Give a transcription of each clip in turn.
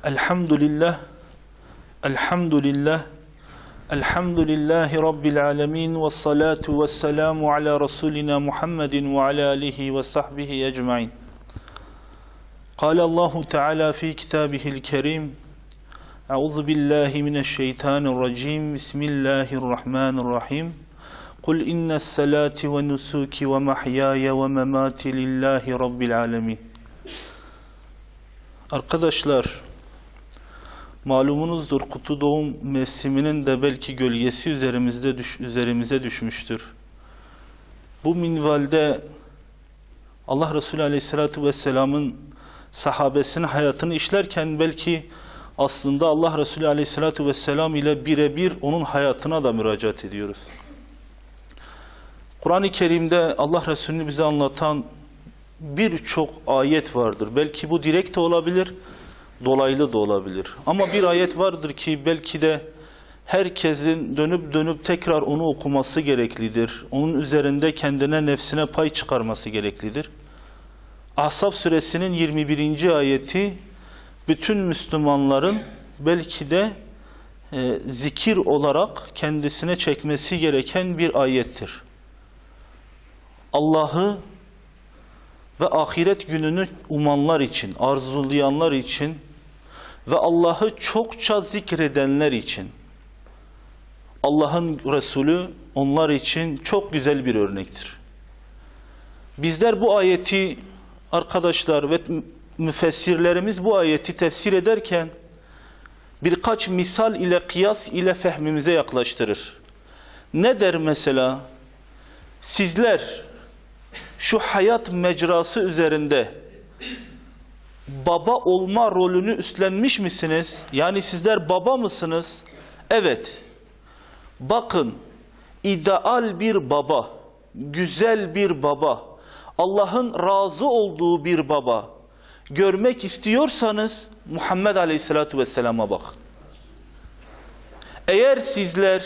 Elhamdülillah, elhamdülillah, elhamdülillahi Rabbil alemin ve salatu ve selamu ala Resulina Muhammedin ve ala alihi ve sahbihi ecmain. Kâle Allahu Teala fi kitabihil kerim, Euzu billahi mineşşeytanirracim, Bismillahirrahmanirrahim. Kul innes salati ve nusuki ve mahyaya ve memati lillahi Rabbil alemin. Arkadaşlar, malumunuzdur, Kutu Doğum mevsiminin de belki gölgesi üzerimize düşmüştür. Bu minvalde Allah Resulü Aleyhisselatü Vesselam'ın sahabesinin hayatını işlerken belki aslında Allah Resulü Aleyhisselatü Vesselam ile birebir onun hayatına da müracaat ediyoruz. Kur'an-ı Kerim'de Allah Resulü'nü bize anlatan birçok ayet vardır. Belki bu direkt de olabilir, dolaylı da olabilir. Ama bir ayet vardır ki belki de herkesin dönüp tekrar onu okuması gereklidir. Onun üzerinde kendine, nefsine pay çıkarması gereklidir. Ahzab suresinin 21. ayeti bütün Müslümanların belki de zikir olarak kendisine çekmesi gereken bir ayettir. Allah'ı ve ahiret gününü umanlar için, arzulayanlar için ve Allah'ı çokça zikredenler için Allah'ın Resulü onlar için çok güzel bir örnektir. Bizler bu ayeti, arkadaşlar ve müfessirlerimiz bu ayeti tefsir ederken birkaç misal ile, kıyas ile fehmimize yaklaştırır. Ne der mesela? Sizler şu hayat mecrası üzerinde baba olma rolünü üstlenmiş misiniz? Yani sizler baba mısınız? Evet. Bakın, ideal bir baba, güzel bir baba, Allah'ın razı olduğu bir baba görmek istiyorsanız Muhammed Aleyhisselatü Vesselam'a bakın. Eğer sizler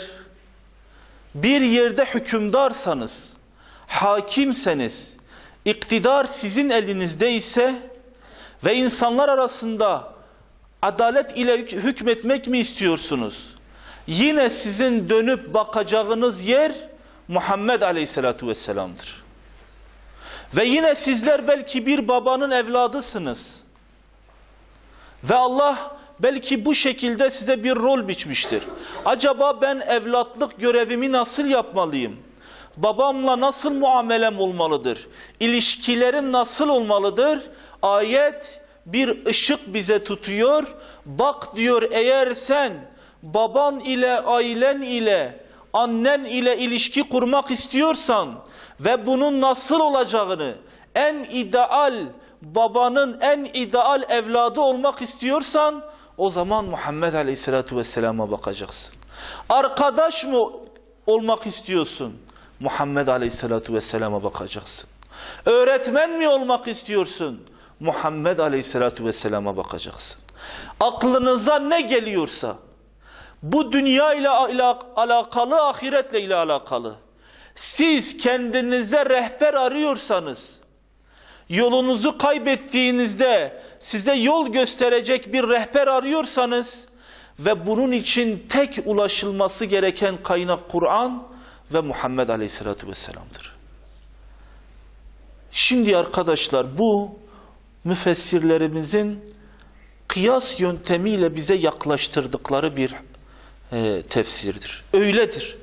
bir yerde hükümdarsanız, hakimseniz, iktidar sizin elinizde ise ve insanlar arasında adalet ile hükmetmek mi istiyorsunuz? Yine sizin dönüp bakacağınız yer Muhammed Aleyhisselatü Vesselam'dır. Ve yine sizler belki bir babanın evladısınız. Ve Allah belki bu şekilde size bir rol biçmiştir. Acaba ben evlatlık görevimi nasıl yapmalıyım? Babamla nasıl muamelem olmalıdır? İlişkilerim nasıl olmalıdır? Ayet bir ışık bize tutuyor. Bak diyor, eğer sen baban ile, ailen ile, annen ile ilişki kurmak istiyorsan ve bunun nasıl olacağını, en ideal babanın en ideal evladı olmak istiyorsan o zaman Muhammed Aleyhisselatü Vesselam'a bakacaksın. Arkadaş mı olmak istiyorsun? Muhammed Aleyhisselatü Vesselam'a bakacaksın. Öğretmen mi olmak istiyorsun? Muhammed Aleyhisselatü Vesselam'a bakacaksın. Aklınıza ne geliyorsa, bu dünya ile alakalı, ahiretle ile alakalı, siz kendinize rehber arıyorsanız, yolunuzu kaybettiğinizde size yol gösterecek bir rehber arıyorsanız ve bunun için tek ulaşılması gereken kaynak Kur'an ve Muhammed Aleyhisselatü Vesselam'dır. Şimdi arkadaşlar, bu müfessirlerimizin kıyas yöntemiyle bize yaklaştırdıkları bir tefsirdir. Öyledir.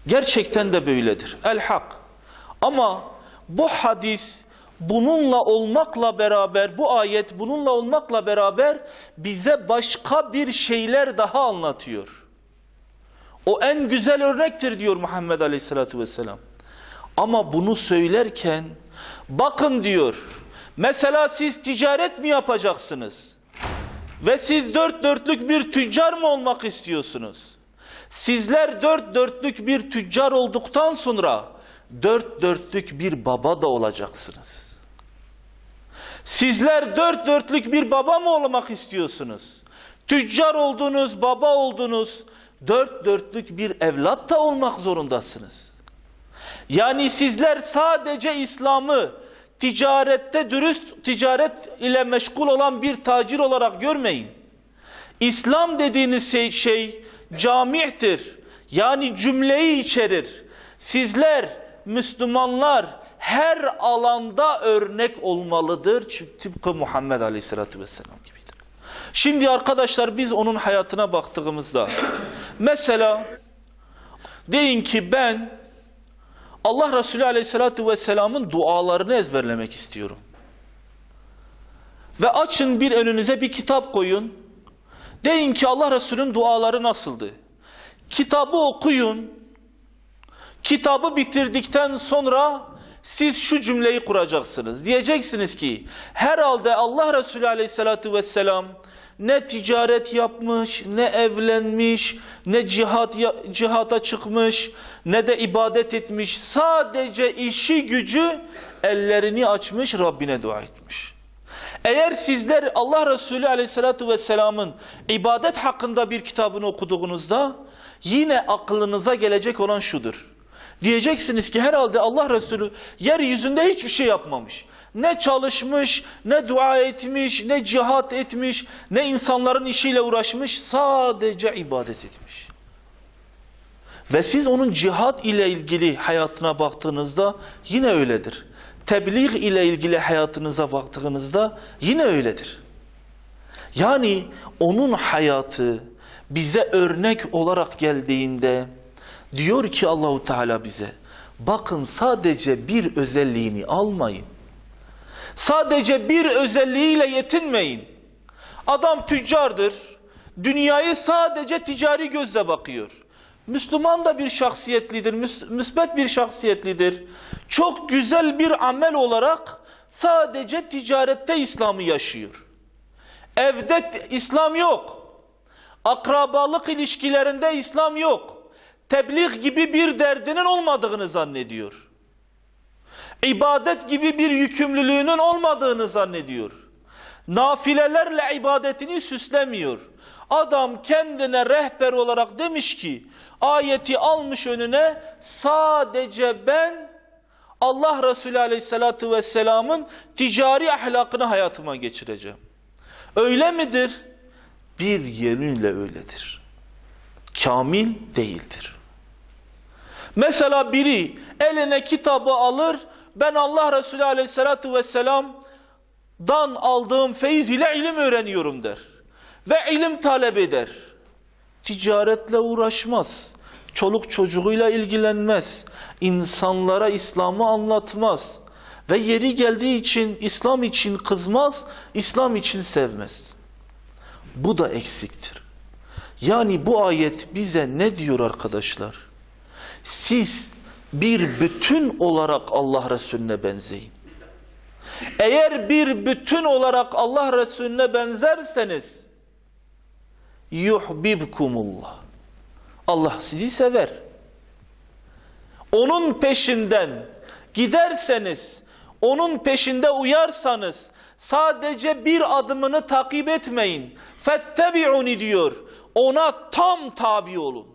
Gerçekten de böyledir. El-Hak. Ama bu hadis bununla olmakla beraber, bu ayet bununla olmakla beraber bize başka bir şeyler daha anlatıyor. O en güzel örnektir diyor Muhammed Aleyhisselatü Vesselam. Ama bunu söylerken bakın diyor, mesela siz ticaret mi yapacaksınız? Ve siz dört dörtlük bir tüccar mı olmak istiyorsunuz? Sizler dört dörtlük bir tüccar olduktan sonra dört dörtlük bir baba da olacaksınız. Sizler dört dörtlük bir baba mı olmak istiyorsunuz? Tüccar oldunuz, baba oldunuz, dört dörtlük bir evlat da olmak zorundasınız. Yani sizler sadece İslam'ı ticarette dürüst, ticaret ile meşgul olan bir tacir olarak görmeyin. İslam dediğiniz şey cami'tir. Yani cümleyi içerir. Sizler, Müslümanlar her alanda örnek olmalıdır. Tıpkı Muhammed Aleyhisselatü Vesselam gibidir. Şimdi arkadaşlar biz onun hayatına baktığımızda mesela deyin ki ben Allah Resulü Aleyhisselatü Vesselam'ın dualarını ezberlemek istiyorum. Ve açın bir önünüze bir kitap koyun. Deyin ki Allah Resulü'nün duaları nasıldı? Kitabı okuyun. Kitabı bitirdikten sonra siz şu cümleyi kuracaksınız. Diyeceksiniz ki herhalde Allah Resulü Aleyhisselatü Vesselam ne ticaret yapmış, ne evlenmiş, ne cihada çıkmış, ne de ibadet etmiş. Sadece işi gücü ellerini açmış, Rabbine dua etmiş. Eğer sizler Allah Resulü Aleyhisselatü Vesselam'ın ibadet hakkında bir kitabını okuduğunuzda yine aklınıza gelecek olan şudur. Diyeceksiniz ki herhalde Allah Resulü yeryüzünde hiçbir şey yapmamış. Ne çalışmış, ne dua etmiş, ne cihat etmiş, ne insanların işiyle uğraşmış, sadece ibadet etmiş. Ve siz onun cihat ile ilgili hayatına baktığınızda yine öyledir. Tebliğ ile ilgili hayatınıza baktığınızda yine öyledir. Yani onun hayatı bize örnek olarak geldiğinde diyor ki Allahu Teala bize, bakın sadece bir özelliğini almayın. Sadece bir özelliğiyle yetinmeyin. Adam tüccardır, dünyayı sadece ticari gözle bakıyor. Müslüman da bir şahsiyetlidir, müsbet bir şahsiyetlidir. Çok güzel bir amel olarak sadece ticarette İslam'ı yaşıyor. Evde İslam yok. Akrabalık ilişkilerinde İslam yok. Tebliğ gibi bir derdinin olmadığını zannediyor. İbadet gibi bir yükümlülüğünün olmadığını zannediyor. Nafilelerle ibadetini süslemiyor. Adam kendine rehber olarak demiş ki, ayeti almış önüne, sadece ben Allah Resulü Aleyhisselatü Vesselam'ın ticari ahlakını hayatıma geçireceğim. Öyle midir? Bir yönüyle öyledir. Kamil değildir. Mesela biri eline kitabı alır, ben Allah Resulü Aleyhisselatü Vesselam'dan aldığım feyiz ile ilim öğreniyorum der. Ve ilim talep eder. Ticaretle uğraşmaz. Çoluk çocuğuyla ilgilenmez. İnsanlara İslam'ı anlatmaz. Ve yeri geldiği için İslam için kızmaz, İslam için sevmez. Bu da eksiktir. Yani bu ayet bize ne diyor arkadaşlar? Siz bir bütün olarak Allah Resulüne benzeyin. Eğer bir bütün olarak Allah Resulüne benzerseniz yuhbibkumullah. Allah sizi sever. Onun peşinden giderseniz, onun peşinde uyarsanız, sadece bir adımını takip etmeyin. Fettebi'uni diyor. Ona tam tabi olun.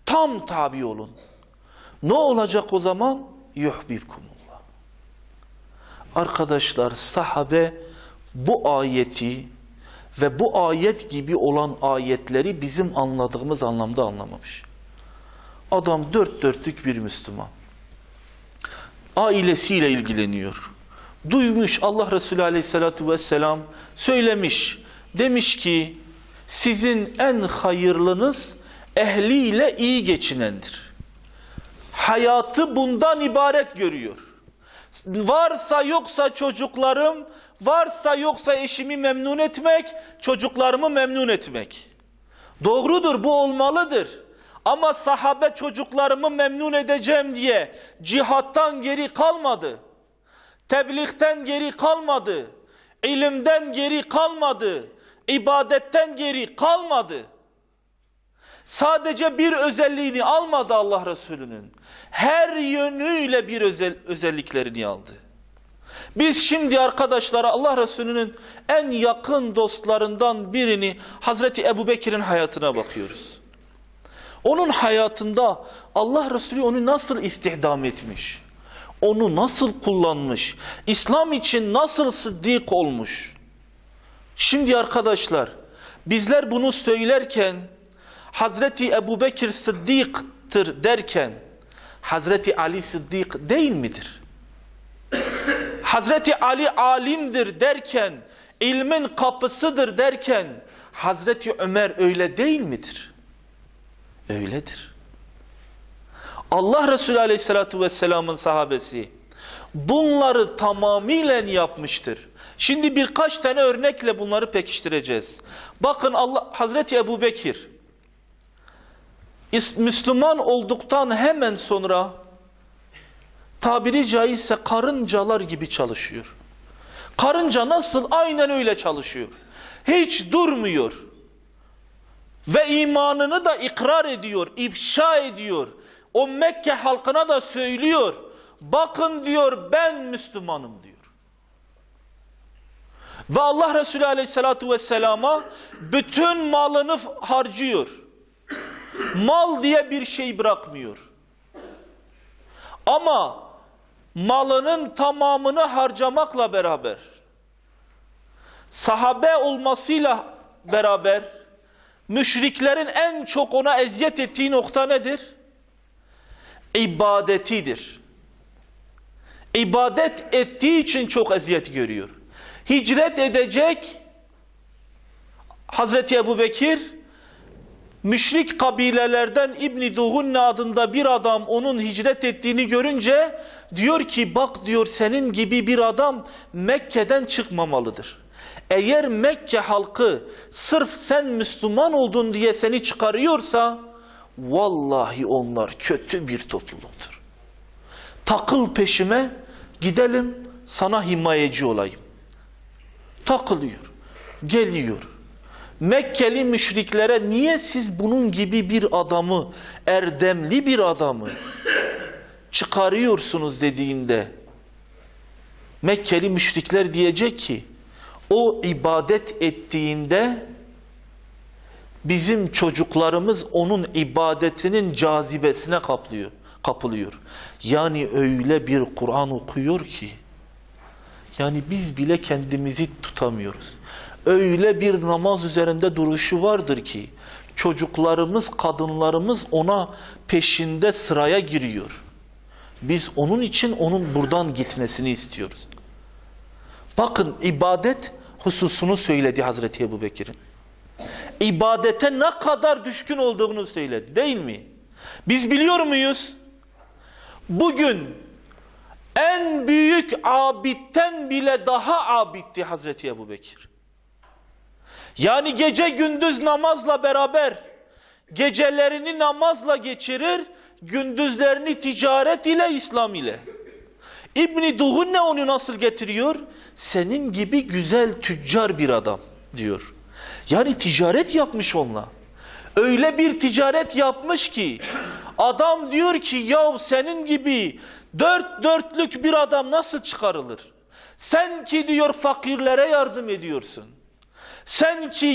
Tam tabi olun. Ne olacak o zaman? Yuhbibkumullah. Arkadaşlar, sahabe bu ayeti ve bu ayet gibi olan ayetleri bizim anladığımız anlamda anlamamış. Adam dört dörtlük bir Müslüman. Ailesiyle ilgileniyor. Duymuş Allah Resulü Aleyhisselatü Vesselam söylemiş. Demiş ki sizin en hayırlınız ehliyle iyi geçinendir. Hayatı bundan ibaret görüyor. Varsa yoksa çocuklarım, varsa yoksa eşimi memnun etmek, çocuklarımı memnun etmek. Doğrudur, bu olmalıdır. Ama sahabe çocuklarımı memnun edeceğim diye cihattan geri kalmadı. Tebliğden geri kalmadı. İlimden geri kalmadı. İbadetten geri kalmadı. Sadece bir özelliğini almadı Allah Resulü'nün. Her yönüyle bir özelliklerini aldı. Biz şimdi arkadaşlar Allah Resulü'nün en yakın dostlarından birini Hazreti Ebubekir'in hayatına bakıyoruz. Onun hayatında Allah Resulü onu nasıl istihdam etmiş? onu nasıl kullanmış, İslam için nasıl sıddık olmuş. Şimdi arkadaşlar, bizler bunu söylerken, Hazreti Ebu Bekir Sıddık'tır derken, Hazreti Ali Sıddık değil midir? Hazreti Ali alimdir derken, ilmin kapısıdır derken, Hazreti Ömer öyle değil midir? Öyledir. Allah Resulü Aleyhisselatü Vesselam'ın sahabesi bunları tamamıyla yapmıştır. Şimdi birkaç tane örnekle bunları pekiştireceğiz. Bakın Hazreti Ebu Bekir Müslüman olduktan hemen sonra tabiri caizse karıncalar gibi çalışıyor. Karınca nasıl? Aynen öyle çalışıyor. Hiç durmuyor. Ve imanını da ikrar ediyor, ifşa ediyor. O Mekke halkına da söylüyor. Bakın diyor, ben Müslümanım diyor. Ve Allah Resulü Aleyhisselatü Vesselam'a bütün malını harcıyor. Mal diye bir şey bırakmıyor. Ama malının tamamını harcamakla beraber, sahabe olmasıyla beraber, müşriklerin en çok ona eziyet ettiği nokta nedir? İbadetidir. İbadet ettiği için çok eziyet görüyor. Hicret edecek Hazreti Ebu Bekir, müşrik kabilelerden İbn-i Dugunne adında bir adam onun hicret ettiğini görünce diyor ki, bak diyor, senin gibi bir adam Mekke'den çıkmamalıdır. Eğer Mekke halkı sırf sen Müslüman oldun diye seni çıkarıyorsa, vallahi onlar kötü bir topluluktur. Takıl peşime, gidelim, sana himayeci olayım. Takılıyor, geliyor. Mekkeli müşriklere niye siz bunun gibi bir adamı, erdemli bir adamı çıkarıyorsunuz dediğinde, Mekkeli müşrikler diyecek ki, o ibadet ettiğinde bizim çocuklarımız onun ibadetinin cazibesine kapılıyor. Yani öyle bir Kur'an okuyor ki, yani biz bile kendimizi tutamıyoruz. Öyle bir namaz üzerinde duruşu vardır ki, çocuklarımız, kadınlarımız ona peşinde sıraya giriyor. Biz onun için onun buradan gitmesini istiyoruz. Bakın, ibadet hususunu söyledi Hazreti Ebu Bekir'in. İbadete ne kadar düşkün olduğunu söyledi, değil mi? Biz biliyor muyuz? Bugün en büyük abidden bile daha abiddi Hazreti Ebu Bekir. Yani gece gündüz namazla beraber, gecelerini namazla geçirir, gündüzlerini ticaret ile, İslam ile. İbn-i Dugunne onu nasıl getiriyor? Senin gibi güzel tüccar bir adam diyor. Yani ticaret yapmış onunla. Öyle bir ticaret yapmış ki, adam diyor ki, yahu senin gibi dört dörtlük bir adam nasıl çıkarılır? Sen ki diyor fakirlere yardım ediyorsun. Sen ki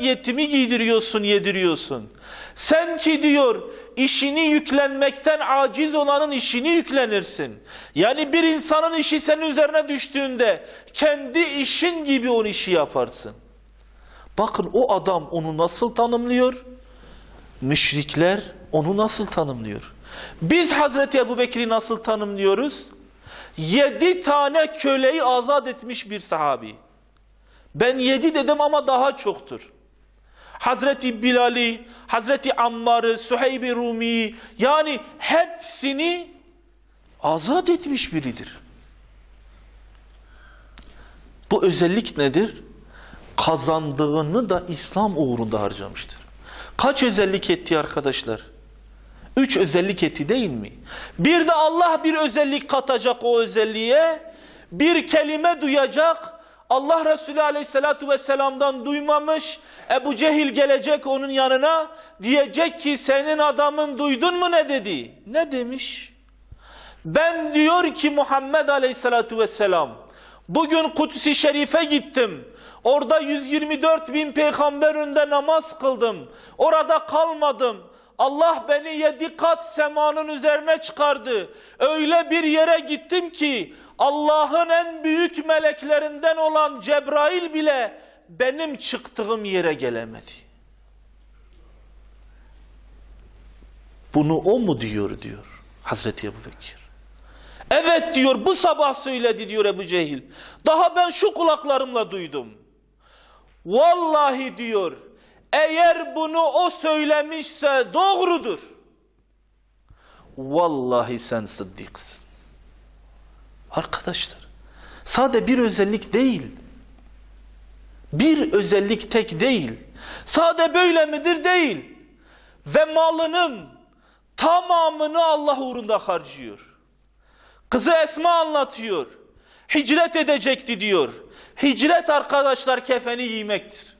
yetimi giydiriyorsun, yediriyorsun. Sen ki diyor işini yüklenmekten aciz olanın işini yüklenirsin. Yani bir insanın işi senin üzerine düştüğünde kendi işin gibi o işi yaparsın. Bakın o adam onu nasıl tanımlıyor? Müşrikler onu nasıl tanımlıyor? Biz Hazreti Ebu Bekir'i nasıl tanımlıyoruz? 7 tane köleyi azat etmiş bir sahabi. Ben 7 dedim ama daha çoktur. Hazreti Bilal'i, Hazreti Ammar'ı, Süheyb-i Rumi'yi, yani hepsini azat etmiş biridir. Bu özellik nedir? Kazandığını da İslam uğrunda harcamıştır. Kaç özellik etti arkadaşlar? 3 özellik etti değil mi? Bir de Allah bir özellik katacak o özelliğe. Bir kelime duyacak. Allah Resulü Aleyhisselatü Vesselam'dan duymamış. Ebu Cehil gelecek onun yanına. Diyecek ki senin adamın duydun mu ne dedi? Ne demiş? Ben diyor ki Muhammed Aleyhisselatü Vesselam, bugün Kudüs-i Şerif'e gittim. Orada 124 bin peygamber önünde namaz kıldım. Orada kalmadım. Allah beni 7 kat semanın üzerine çıkardı. Öyle bir yere gittim ki Allah'ın en büyük meleklerinden olan Cebrail bile benim çıktığım yere gelemedi. Bunu o mu diyor Hazreti Ebubekir. Evet diyor, bu sabah söyledi diyor Ebu Cehil. Daha ben şu kulaklarımla duydum. Vallahi diyor, eğer bunu o söylemişse doğrudur. Vallahi sen sıddıksın. Arkadaşlar, sade bir özellik değil. Bir özellik tek değil. Sade böyle midir? Değil. Ve malının tamamını Allah uğrunda harcıyor. Kızı Esma anlatıyor. Hicret edecekti diyor. Hicret arkadaşlar kefeni giymektir.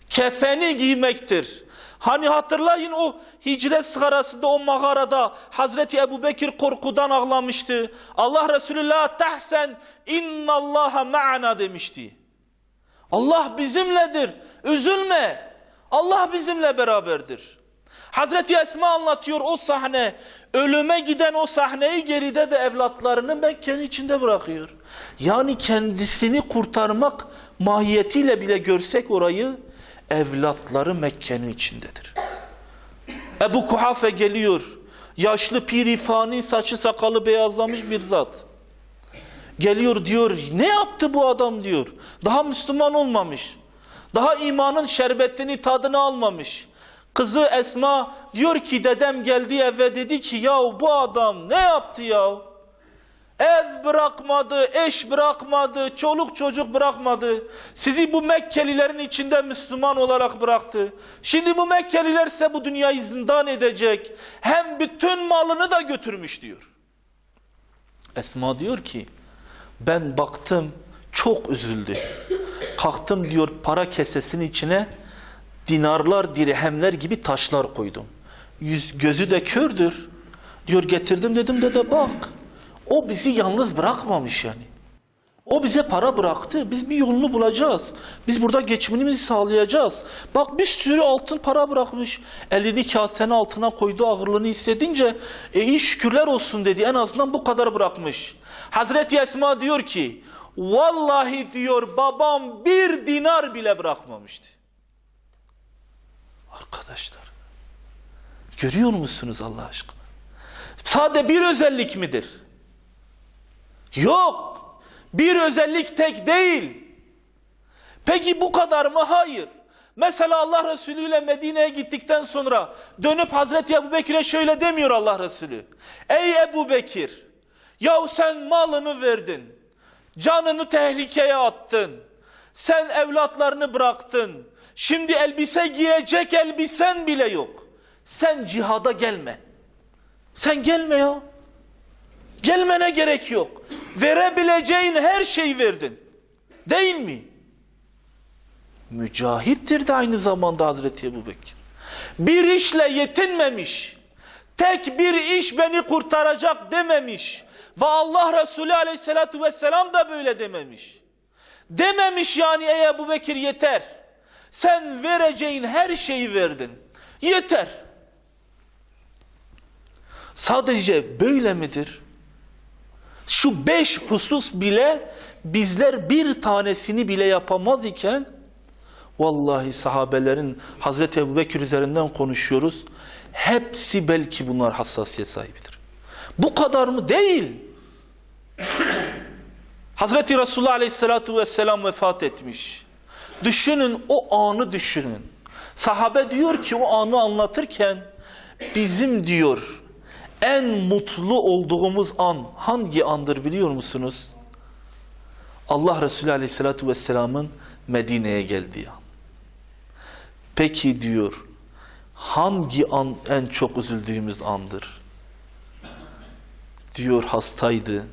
Kefeni giymektir. Hani hatırlayın, o hicret sırasında o mağarada Hazreti Ebubekir korkudan ağlamıştı. Allah Resulü la tahsen innallaha ma'ana demişti. Allah bizimledir. Üzülme. Allah bizimle beraberdir. Hazreti Esma anlatıyor o sahne. Ölüme giden o sahneyi, geride de evlatlarını Mekke'nin içinde bırakıyor. Yani kendisini kurtarmak mahiyetiyle bile görsek orayı, evlatları Mekke'nin içindedir. Ebu Kuhafe geliyor. Yaşlı pirifani, saçı sakalı beyazlamış bir zat. Geliyor diyor, ne yaptı bu adam diyor. Daha Müslüman olmamış. Daha imanın şerbetini, tadını almamış. Kızı Esma diyor ki, dedem geldi eve dedi ki, yahu bu adam ne yaptı ya? Ev bırakmadı, eş bırakmadı, çoluk çocuk bırakmadı. Sizi bu Mekkelilerin içinde Müslüman olarak bıraktı. Şimdi bu Mekkeliler ise bu dünyayı zindan edecek. Hem bütün malını da götürmüş diyor. Esma diyor ki, ben baktım çok üzüldü. Kalktım diyor, para kesesinin içine dinarlar, dirhemler gibi taşlar koydum. Gözü de kördür. Diyor getirdim, dedim dede bak. O bizi yalnız bırakmamış yani. O bize para bıraktı. Biz bir yolunu bulacağız. Biz burada geçimimizi sağlayacağız. Bak bir sürü altın para bırakmış. Elini kasenin altına koydu, ağırlığını hissedince iyi şükürler olsun dedi. En azından bu kadar bırakmış. Hazreti Esma diyor ki, vallahi diyor babam bir dinar bile bırakmamıştı. Arkadaşlar, görüyor musunuz Allah aşkına? Sade bir özellik midir? Yok. Bir özellik tek değil. Peki bu kadar mı? Hayır. Mesela Allah Resulü ile Medine'ye gittikten sonra dönüp Hazreti Ebubekir'e şöyle demiyor Allah Resulü. Ey Ebubekir, yahu sen malını verdin, canını tehlikeye attın, sen evlatlarını bıraktın, şimdi elbise giyecek elbisen bile yok. Sen cihada gelme. Sen gelme ya. Gelmene gerek yok. Verebileceğin her şeyi verdin. Değil mi? Mücahittir de aynı zamanda Hazreti Ebubekir. Bir işle yetinmemiş. Tek bir iş beni kurtaracak dememiş. Ve Allah Resulü aleyhissalatü vesselam da böyle dememiş. Dememiş yani, ey Ebubekir yeter. Sen vereceğin her şeyi verdin. Yeter. Sadece böyle midir? Şu 5 husus bile bizler bir tanesini bile yapamaz iken, vallahi sahabelerin Hazreti Ebubekir üzerinden konuşuyoruz. Hepsi belki bunlar hassasiyet sahibidir. Bu kadar mı? Değil. Hazreti Resulullah Aleyhisselatü Vesselam vefat etmiş. Düşünün, o anı düşünün. Sahabe diyor ki o anı anlatırken bizim diyor en mutlu olduğumuz an hangi andır biliyor musunuz? Allah Resulü Aleyhisselatü Vesselam'ın Medine'ye geldiği an. Peki diyor, hangi an en çok üzüldüğümüz andır? Diyor hastaydı.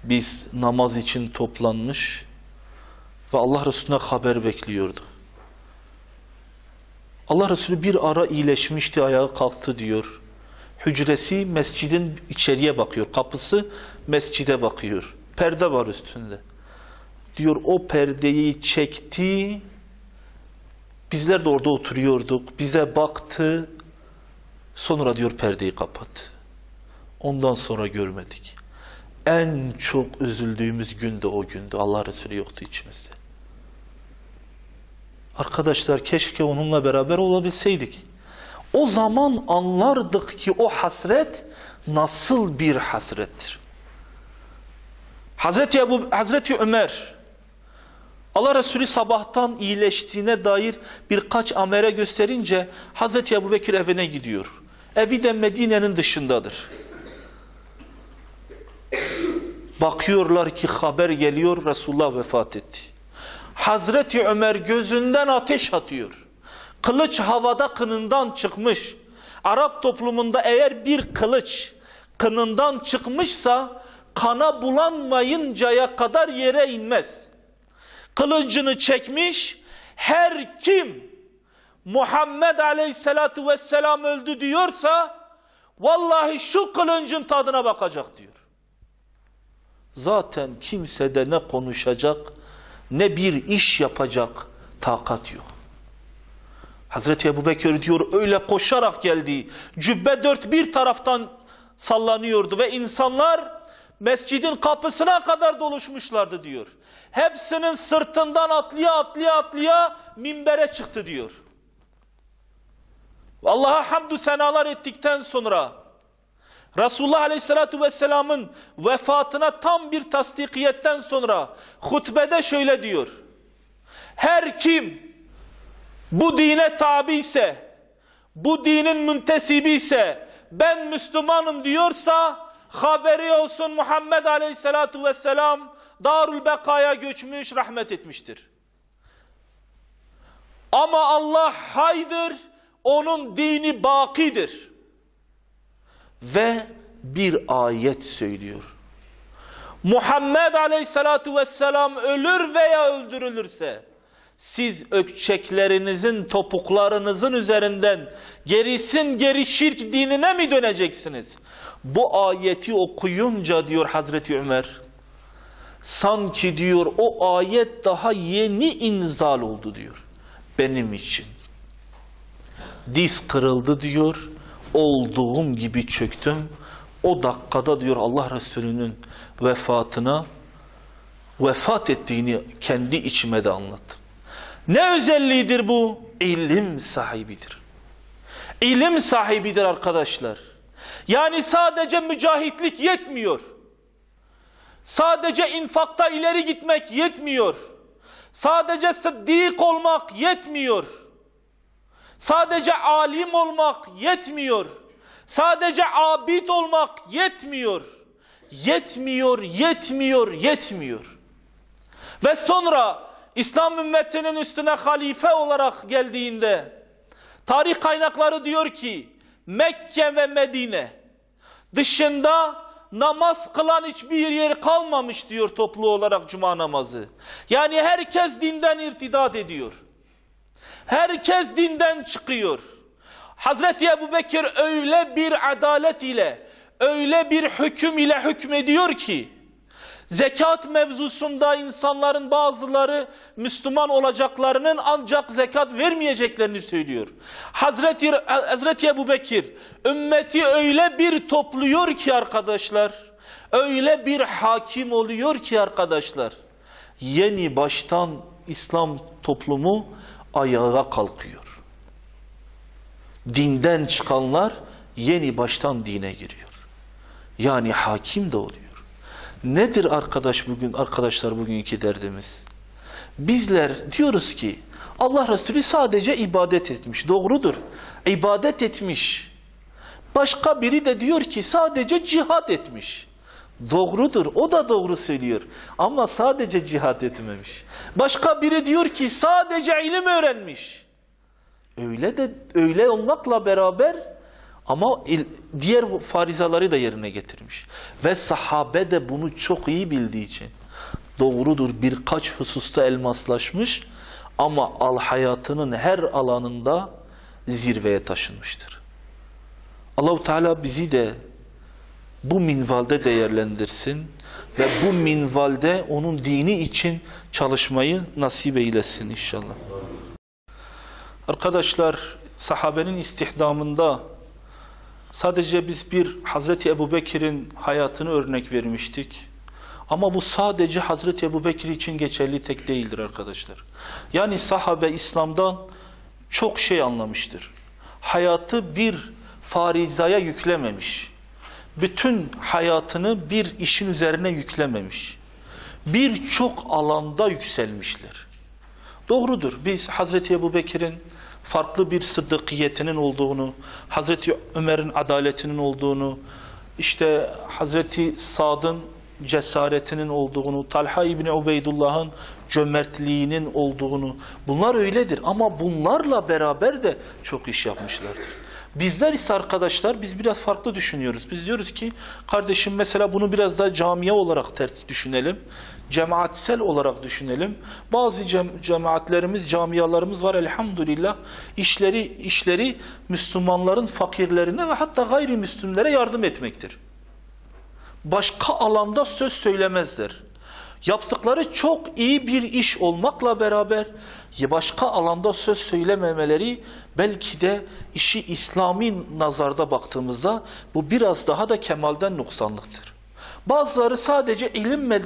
Biz namaz için toplanmış ve Allah Resulü'ne haber bekliyorduk. Allah Resulü bir ara iyileşmişti, ayağa kalktı diyor. Hücresi mescidin içeriye bakıyor. Kapısı mescide bakıyor. Perde var üstünde. Diyor o perdeyi çekti. Bizler de orada oturuyorduk. Bize baktı. Sonra diyor perdeyi kapattı. Ondan sonra görmedik. En çok üzüldüğümüz gün de o gündü. Allah Resulü yoktu içimizde. Arkadaşlar keşke onunla beraber olabilseydik. O zaman anlardık ki o hasret nasıl bir hasrettir. Hazreti Ömer, Allah Resulü sabahtan iyileştiğine dair birkaç amere gösterince Hazreti Ebubekir evine gidiyor. Evi de Medine'nin dışındadır. Bakıyorlar ki haber geliyor, Resulullah vefat etti. Hazreti Ömer gözünden ateş atıyor. Kılıç havada kınından çıkmış. Arap toplumunda eğer bir kılıç kınından çıkmışsa kana bulanmayıncaya kadar yere inmez. Kılıcını çekmiş, her kim Muhammed Aleyhisselatü Vesselam öldü diyorsa vallahi şu kılıncın tadına bakacak diyor. Zaten kimse de ne konuşacak ne bir iş yapacak takat yok. Hazreti Ebubekir diyor öyle koşarak geldi. Cübbe dört bir taraftan sallanıyordu ve insanlar mescidin kapısına kadar doluşmuşlardı diyor. Hepsinin sırtından atlaya minbere çıktı diyor. Allah'a hamdü senalar ettikten sonra Resulullah Aleyhisselatü Vesselam'ın vefatına tam bir tasdikiyetten sonra hutbede şöyle diyor. Her kim bu dine tabi ise, bu dinin müntesibi ise, ben Müslümanım diyorsa haberi olsun Muhammed Aleyhisselatü Vesselam Darül Beka'ya göçmüş, rahmet etmiştir. Ama Allah haydır, onun dini bakidir. Ve bir ayet söylüyor. Muhammed Aleyhisselatü Vesselam ölür veya öldürülürse siz ökçeklerinizin, topuklarınızın üzerinden gerisin geri şirk dinine mi döneceksiniz? Bu ayeti okuyunca diyor Hazreti Ömer, sanki diyor o ayet daha yeni inzal oldu diyor benim için. Diz kırıldı diyor, olduğum gibi çöktüm. O dakikada diyor Allah Resulü'nün vefat ettiğini kendi içime de anlattım. Ne özelliğidir bu? İlim sahibidir. İlim sahibidir arkadaşlar. Yani sadece mücahitlik yetmiyor. Sadece infakta ileri gitmek yetmiyor. Sadece sıddık olmak yetmiyor. Sadece alim olmak yetmiyor. Sadece abid olmak yetmiyor. Yetmiyor. Ve sonra İslam ümmetinin üstüne halife olarak geldiğinde tarih kaynakları diyor ki Mekke ve Medine dışında namaz kılan hiçbir yer kalmamış diyor toplu olarak cuma namazı. Yani herkes dinden irtidat ediyor. Herkes dinden çıkıyor. Hazreti Ebubekir öyle bir adalet ile, öyle bir hüküm ile hükmediyor ki, zekat mevzusunda insanların bazıları Müslüman olacaklarının ancak zekat vermeyeceklerini söylüyor. Hazreti Ebubekir ümmeti öyle bir topluyor ki arkadaşlar, öyle bir hakim oluyor ki arkadaşlar, yeni baştan İslam toplumu ayağa kalkıyor. Dinden çıkanlar yeni baştan dine giriyor. Yani hakim de oluyor. Nedir arkadaşlar bugünkü derdimiz? Bizler diyoruz ki Allah Resulü sadece ibadet etmiş. Doğrudur. İbadet etmiş. Başka biri de diyor ki sadece cihad etmiş. Doğrudur. O da doğru söylüyor. Ama sadece cihad etmemiş. Başka biri diyor ki sadece ilim öğrenmiş. Öyle olmakla beraber ama diğer farizaları da yerine getirmiş. Ve sahabe de bunu çok iyi bildiği için doğrudur birkaç hususta elmaslaşmış ama hayatının her alanında zirveye taşınmıştır. Allah-u Teala bizi de bu minvalde değerlendirsin ve bu minvalde onun dini için çalışmayı nasip eylesin inşallah. Arkadaşlar, sahabenin istihdamında sadece biz bir Hazreti Ebubekir'in hayatını örnek vermiştik. Ama bu sadece Hazreti Ebubekir için geçerli tek değildir arkadaşlar. Yani sahabe İslam'dan çok şey anlamıştır. Hayatı bir farizaya yüklememiş. Bütün hayatını bir işin üzerine yüklememiş. Birçok alanda yükselmişler. Doğrudur. Biz Hazreti Ebubekir'in farklı bir sıddıkiyetinin olduğunu, Hazreti Ömer'in adaletinin olduğunu, işte Hazreti Sad'ın cesaretinin olduğunu, Talha İbni Ubeydullah'ın cömertliğinin olduğunu, bunlar öyledir. Ama bunlarla beraber de çok iş yapmışlardır. Bizler ise arkadaşlar, biz biraz farklı düşünüyoruz. Biz diyoruz ki, kardeşim mesela bunu biraz daha camiye olarak düşünelim. Cemaatsel olarak düşünelim. Bazı cemaatlerimiz, camialarımız var elhamdülillah. İşleri Müslümanların fakirlerine ve hatta gayrimüslimlere yardım etmektir. Başka alanda söz söylemezler. Yaptıkları çok iyi bir iş olmakla beraber başka alanda söz söylememeleri belki de işi İslami nazarda baktığımızda bu biraz daha da kemalden noksanlıktır. Bazıları sadece ilim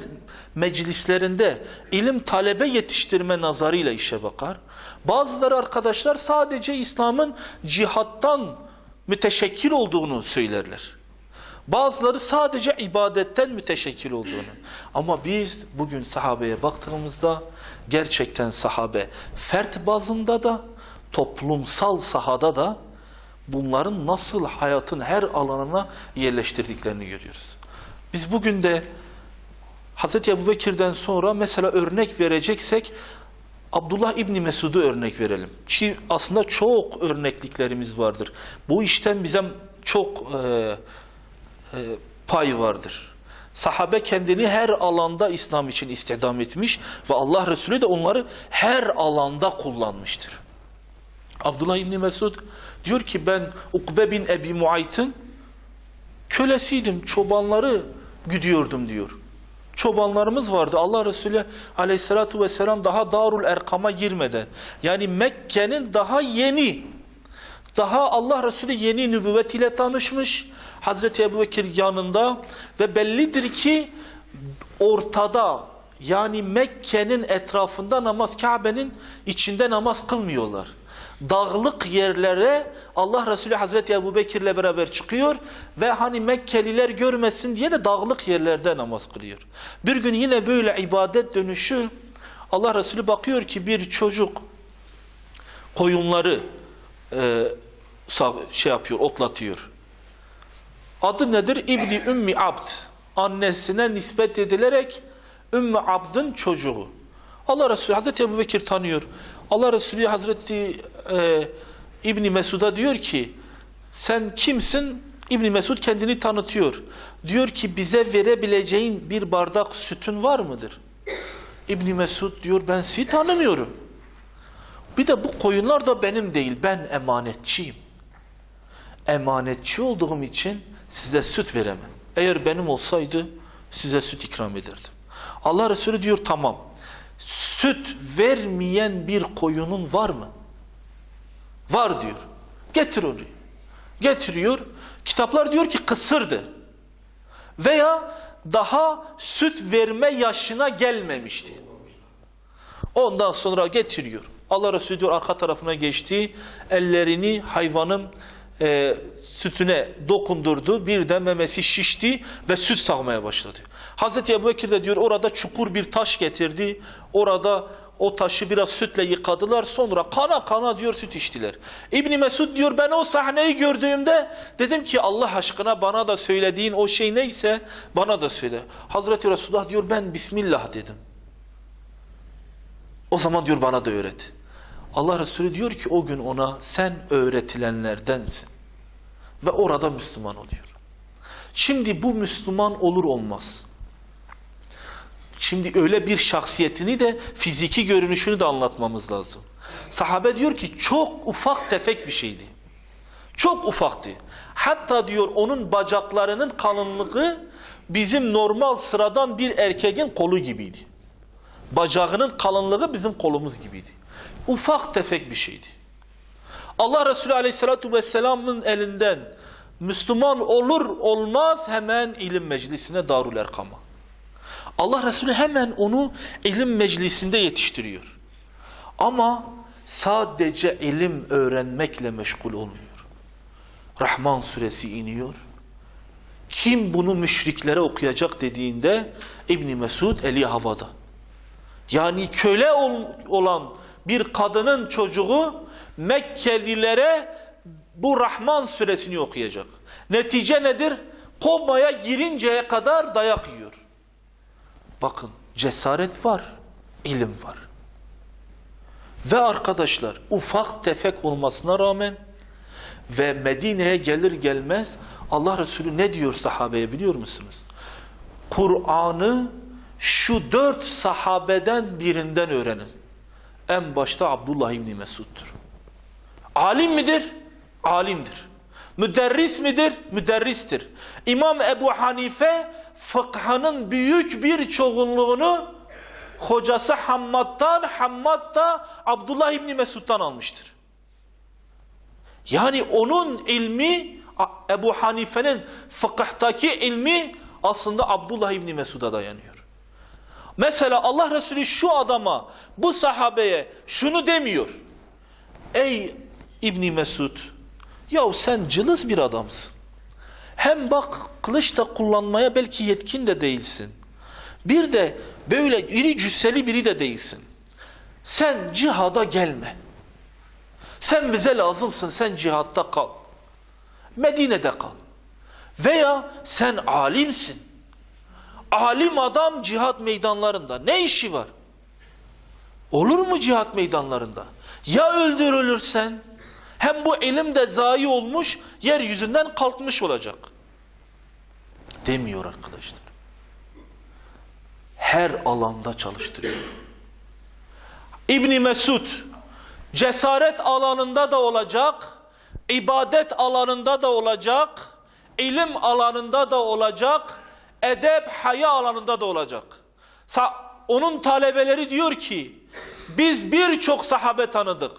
meclislerinde ilim talebe yetiştirme nazarıyla işe bakar. Bazıları arkadaşlar sadece İslam'ın cihattan müteşekkil olduğunu söylerler. Bazıları sadece ibadetten müteşekkil olduğunu. Ama biz bugün sahabeye baktığımızda gerçekten sahabe fert bazında da toplumsal sahada da bunların nasıl hayatın her alanına yerleştirdiklerini görüyoruz. Biz bugün de Hazreti Ebubekir'den sonra mesela örnek vereceksek Abdullah İbni Mesud'u örnek verelim. Ki aslında çok örnekliklerimiz vardır. Bu işten bize çok pay vardır. Sahabe kendini her alanda İslam için istihdam etmiş ve Allah Resulü de onları her alanda kullanmıştır. Abdullah İbni Mesud diyor ki ben Ukbe bin Ebi Muayt'ın kölesiydim, çobanları güdüyordum diyor. Çobanlarımız vardı. Allah Resulü aleyhissalatu vesselam daha Darul Erkam'a girmeden, yani Mekke'nin daha Allah Resulü yeni nübüvvet ile tanışmış. Hazreti Ebubekir yanında ve bellidir ki ortada, yani Mekke'nin etrafında namaz, Kabe'nin içinde namaz kılmıyorlar. Dağlık yerlere Allah Resulü Hazreti Ebubekir'le beraber çıkıyor ve hani Mekkeliler görmesin diye de dağlık yerlerde namaz kılıyor. Bir gün yine böyle ibadet dönüşü Allah Resulü bakıyor ki bir çocuk koyunları otlatıyor. Adı nedir? İbni Ümmi Abd. Annesine nispet edilerek Ümmü Abd'ın çocuğu. Allah Resulü Hazreti Ebubekir tanıyor. Allah Resulü Hazreti İbni Mesud'a diyor ki sen kimsin? İbni Mesud kendini tanıtıyor. Diyor ki bize verebileceğin bir bardak sütün var mıdır? İbni Mesud diyor ben sizi tanımıyorum. Bir de bu koyunlar da benim değil. Ben emanetçiyim. Emanetçi olduğum için size süt veremem. Eğer benim olsaydı size süt ikram ederdim. Allah Resulü diyor tamam. Süt vermeyen bir koyunun var mı? Var diyor. Getir onu. Getiriyor. Kitaplar diyor ki kısırdı. Veya daha süt verme yaşına gelmemişti. Ondan sonra getiriyor. Allah Resulü diyor arka tarafına geçti. Ellerini hayvanın sütüne dokundurdu. Bir de memesi şişti ve süt sağmaya başladı. Hazreti Ebubekir de diyor orada çukur bir taş getirdi. Orada o taşı biraz sütle yıkadılar. Sonra kana kana diyor süt içtiler. İbni Mesud diyor ben o sahneyi gördüğümde dedim ki Allah aşkına bana da söylediğin o şey neyse bana da söyle. Hazreti Resulullah diyor ben Bismillah dedim. O zaman diyor bana da öğret. Allah Resulü diyor ki o gün ona sen öğretilenlerdensin. Ve orada Müslüman oluyor. Şimdi bu Müslüman olur olmaz. Şimdi öyle bir şahsiyetini de fiziki görünüşünü de anlatmamız lazım. Sahabe diyor ki çok ufak tefek bir şeydi. Çok ufaktı. Hatta diyor onun bacaklarının kalınlığı bizim normal sıradan bir erkeğin kolu gibiydi. Bacağının kalınlığı bizim kolumuz gibiydi. Ufak tefek bir şeydi. Allah Resulü Aleyhisselatü Vesselam'ın elinden Müslüman olur olmaz hemen ilim meclisine, Darul Erkam'a. Allah Resulü hemen onu ilim meclisinde yetiştiriyor. Ama sadece ilim öğrenmekle meşgul olmuyor. Rahman suresi iniyor. Kim bunu müşriklere okuyacak dediğinde İbn Mesud eli havada. Yani köle olan bir kadının çocuğu Mekkelilere bu Rahman suresini okuyacak. Netice nedir? Komaya girinceye kadar dayak yiyor. Bakın, cesaret var, ilim var. Ve arkadaşlar, ufak tefek olmasına rağmen ve Medine'ye gelir gelmez Allah Resulü ne diyor sahabeye biliyor musunuz? Kur'an'ı şu 4 sahabeden birinden öğrenin. En başta Abdullah İbni Mesud'dur. Alim midir? Alimdir. Müderris midir? Müderristir. İmam Ebu Hanife fıkhının büyük bir çoğunluğunu hocası Hammad'dan, Hammad da Abdullah İbni Mesud'dan almıştır. Yani onun ilmi, Ebu Hanife'nin fıkıhtaki ilmi aslında Abdullah İbni Mesud'a dayanıyor. Mesela Allah Resulü şu adama, bu sahabeye şunu demiyor. Ey İbni Mesud, yahu sen cılız bir adamsın. Hem bak kılıç da kullanmaya belki yetkin de değilsin. Bir de böyle iri cüsseli biri de değilsin. Sen cihada gelme. Sen bize lazımsın, sen cihatta kal. Medine'de kal. Veya sen alimsin. Alim adam cihat meydanlarında. Ne işi var? Olur mu cihat meydanlarında? Ya öldürülürsen, hem bu ilim de zayi olmuş, yeryüzünden kalkmış olacak. Demiyor arkadaşlar. Her alanda çalıştırıyor. İbn Mesud cesaret alanında da olacak, ibadet alanında da olacak, ilim alanında da olacak, edep, haya alanında da olacak. Onun talebeleri diyor ki, biz birçok sahabe tanıdık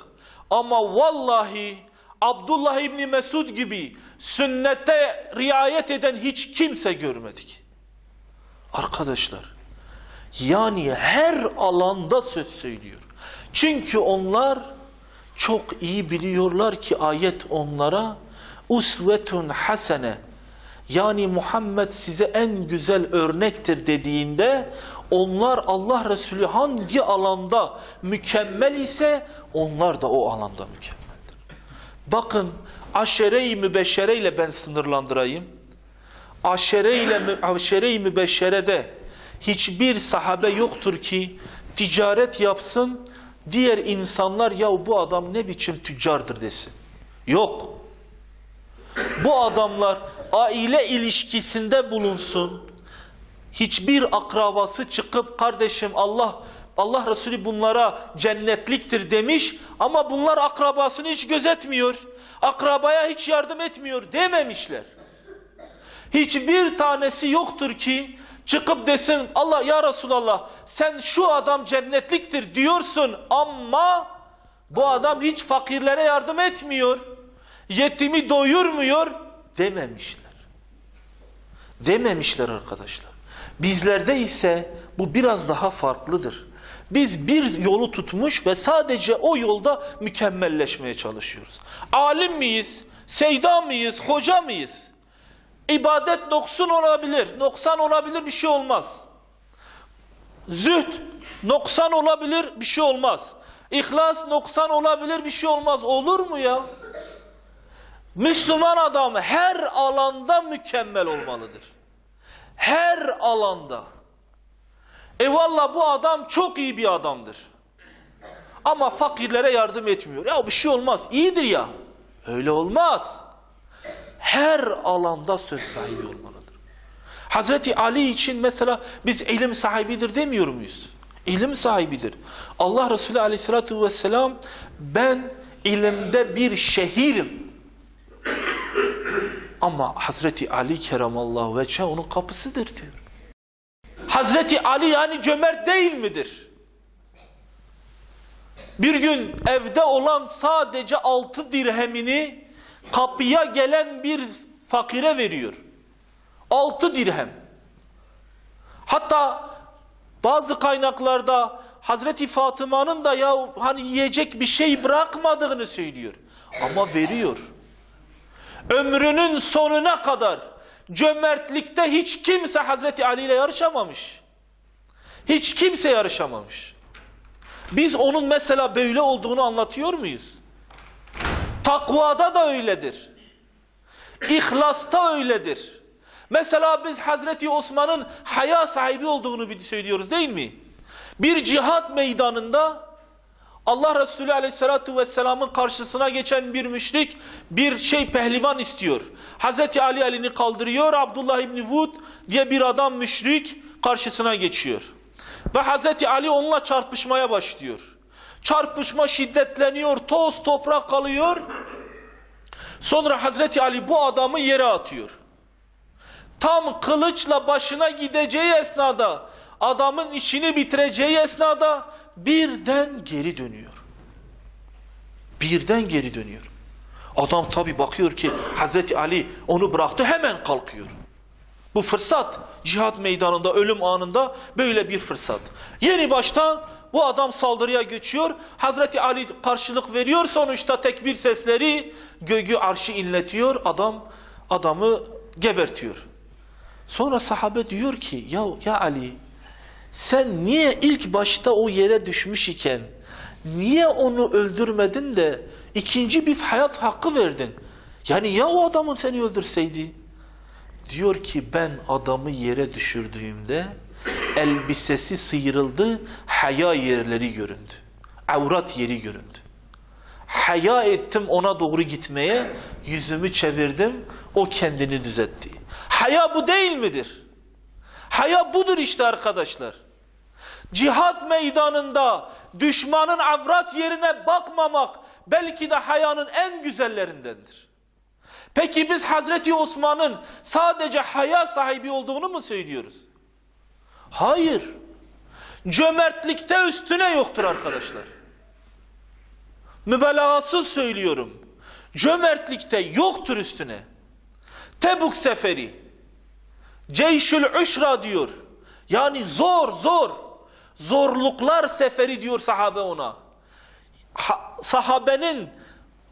ama vallahi Abdullah İbni Mesud gibi sünnete riayet eden hiç kimse görmedik. Arkadaşlar, yani her alanda söz söylüyor. Çünkü onlar çok iyi biliyorlar ki ayet onlara usvetun hasene, yani Muhammed size en güzel örnektir dediğinde onlar Allah Resulü hangi alanda mükemmel ise onlar da o alanda mükemmeldir. Bakın, aşere-i mübeşşere ile ben sınırlandırayım. Aşere-i mübeşşerede hiçbir sahabe yoktur ki ticaret yapsın, diğer insanlar ya bu adam ne biçim tüccardır desin. Yok. Bu adamlar aile ilişkisinde bulunsun. Hiçbir akrabası çıkıp kardeşim Allah Resulü bunlara cennetliktir demiş ama bunlar akrabasını hiç gözetmiyor. Akrabaya hiç yardım etmiyor dememişler. Hiçbir tanesi yoktur ki çıkıp desin Allah ya Resulallah sen şu adam cennetliktir diyorsun ama bu adam hiç fakirlere yardım etmiyor. Yetimi doyurmuyor dememişler. Dememişler arkadaşlar. Bizlerde ise bu biraz daha farklıdır. Biz bir yolu tutmuş ve sadece o yolda mükemmelleşmeye çalışıyoruz. Alim miyiz? Seyda mıyız? Hoca mıyız? İbadet noksan olabilir. Noksan olabilir, bir şey olmaz. Zühd noksan olabilir, bir şey olmaz. İhlas noksan olabilir, bir şey olmaz. Olur mu ya? Müslüman adam her alanda mükemmel olmalıdır. Her alanda. Valla bu adam çok iyi bir adamdır. Ama fakirlere yardım etmiyor. Ya bir şey olmaz. İyidir ya. Öyle olmaz. Her alanda söz sahibi olmalıdır. Hazreti Ali için mesela biz ilim sahibidir demiyor muyuz? İlim sahibidir. Allah Resulü Aleyhisselatü Vesselam ben ilimde bir şehirim. Ama Hazreti Ali Keremallahu Veceh onun kapısıdır diyor. Hazreti Ali yani cömert değil midir? Bir gün evde olan sadece 6 dirhemini kapıya gelen bir fakire veriyor. 6 dirhem. Hatta bazı kaynaklarda Hazreti Fatıma'nın da ya hani yiyecek bir şey bırakmadığını söylüyor. Ama veriyor. Ömrünün sonuna kadar cömertlikte hiç kimse Hazreti Ali ile yarışamamış. Hiç kimse yarışamamış. Biz onun mesela böyle olduğunu anlatıyor muyuz? Takvada da öyledir. İhlasta öyledir. Mesela biz Hazreti Osman'ın haya sahibi olduğunu söylüyoruz değil mi? Bir cihat meydanında Allah Resulü Aleyhisselatü Vesselam'ın karşısına geçen bir müşrik bir pehlivan istiyor. Hazreti Ali elini kaldırıyor. Abdullah İbni Vud diye bir adam müşrik karşısına geçiyor. Ve Hazreti Ali onunla çarpışmaya başlıyor. Çarpışma şiddetleniyor. Toz toprak kalıyor. Sonra Hazreti Ali bu adamı yere atıyor. Tam kılıçla başına gideceği esnada, adamın işini bitireceği esnada birden geri dönüyor. Birden geri dönüyor. Adam tabi bakıyor ki Hazreti Ali onu bıraktı, hemen kalkıyor. Bu fırsat, cihat meydanında, ölüm anında böyle bir fırsat. Yeni baştan bu adam saldırıya geçiyor. Hazreti Ali karşılık veriyor. Sonuçta tekbir sesleri göğü arşı inletiyor. Adamı gebertiyor. Sonra sahabe diyor ki ya Ali, sen niye ilk başta o yere düşmüş iken niye onu öldürmedin de ikinci bir hayat hakkı verdin? Yani ya o adamın seni öldürseydi? Diyor ki ben adamı yere düşürdüğümde elbisesi sıyrıldı, haya yerleri göründü. Avrat yeri göründü. Haya ettim ona doğru gitmeye, yüzümü çevirdim, o kendini düzeltti. Haya bu değil midir? Haya budur işte arkadaşlar. Cihat meydanında düşmanın avrat yerine bakmamak belki de hayanın en güzellerindendir. Peki biz Hazreti Osman'ın sadece haya sahibi olduğunu mu söylüyoruz? Hayır. Cömertlikte üstüne yoktur arkadaşlar. Mübalağasız söylüyorum. Cömertlikte yoktur üstüne. Tebuk seferi, Ceyşül Üşra diyor. Yani zorluklar seferi diyor sahabe ona. Sahabenin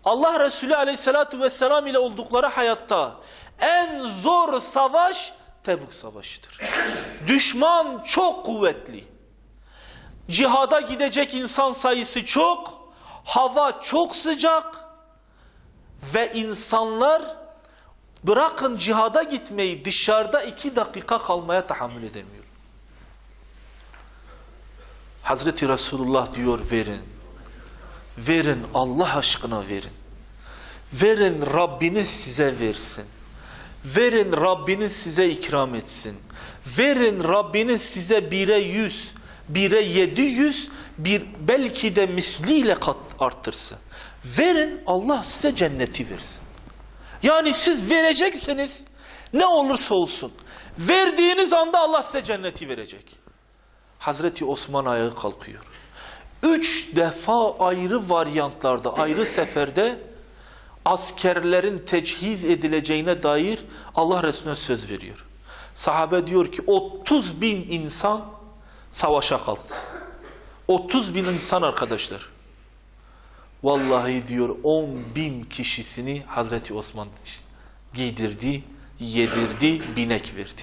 Allah Resulü Aleyhisselatü Vesselam ile oldukları hayatta en zor savaş Tebuk Savaşı'dır. Düşman çok kuvvetli. Cihada gidecek insan sayısı çok, hava çok sıcak ve insanlar bırakın cihada gitmeyi, dışarıda 2 dakika kalmaya tahammül edemiyor. Hazreti Resulullah diyor verin. Verin, Allah aşkına verin. Verin, Rabbiniz size versin. Verin, Rabbiniz size ikram etsin. Verin, Rabbiniz size 1'e 100, 1'e 700, belki de misliyle arttırsın. Verin, Allah size cenneti versin. Yani siz vereceksiniz, ne olursa olsun. Verdiğiniz anda Allah size cenneti verecek. Hazreti Osman ayağa kalkıyor. 3 defa ayrı varyantlarda, ayrı seferde askerlerin teçhiz edileceğine dair Allah Resulüne söz veriyor. Sahabe diyor ki 30.000 insan savaşa kalktı. 30.000 insan arkadaşlar. Vallahi diyor 10.000 kişisini Hazreti Osman giydirdi, yedirdi, binek verdi.